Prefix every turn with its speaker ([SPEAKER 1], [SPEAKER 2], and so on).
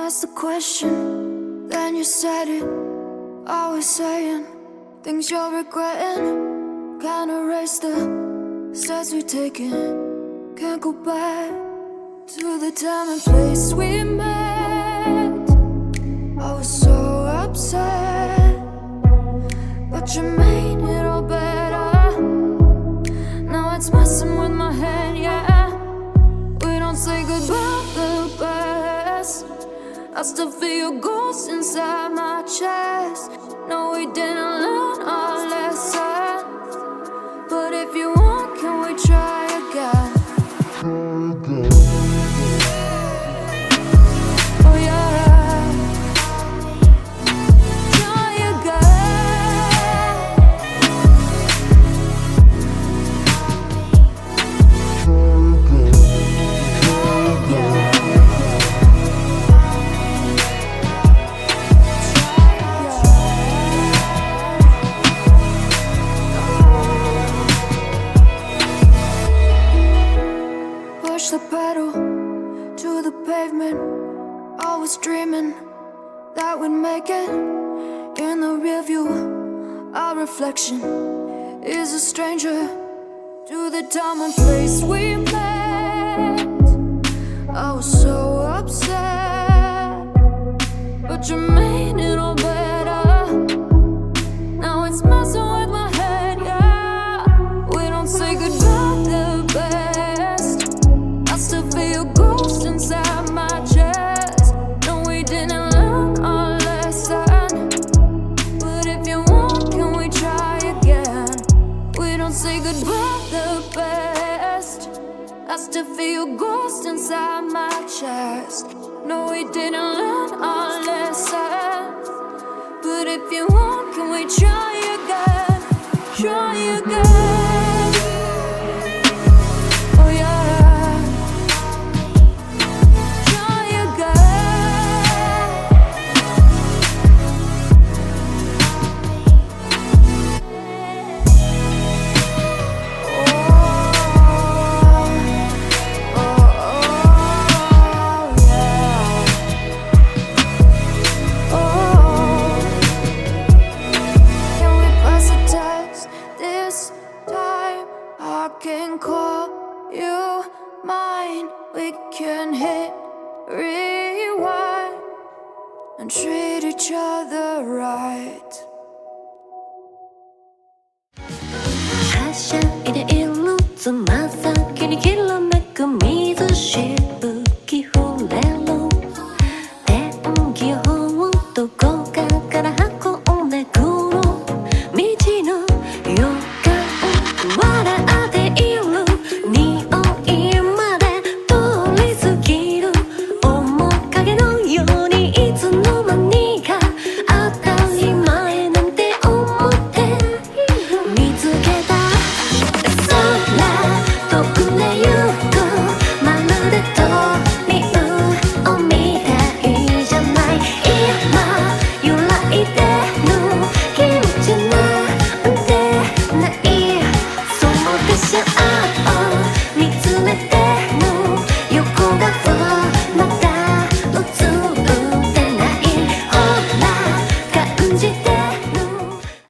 [SPEAKER 1] asked the question, then you said it. Always saying things you're regretting. Can't erase the steps we've taken. Can't go back to the time and place we met. I was so upset, but you made it all better. Now it's messing with my head, yeah. We don't say goodbye the best. I still feel your ghost inside my chest. No, we didn't learn our lesson, but if you want, can we try again? Oh yeah, try again. Push the pedal to the pavement. Always dreaming that we'd make it. In the rear view, our reflection is a stranger to the time and place we met. I was so upset, but you made it all better. Now it's messing with my head, yeah. We don't say goodbye the best. I still feel your ghost inside my chest. No, we didn't learn our lesson, but if you want, can we try again? We don't say goodbye the best. I still feel your ghost inside my chest. No, we didn't learn our lesson, but if you want, can we try again? Try again. Oh yeah, try again. Oh, yeah. Oh, can we pass the test this time? I can call you mine. We can hit rewind and treat each other right.
[SPEAKER 2] 他想一带一路走马拉松，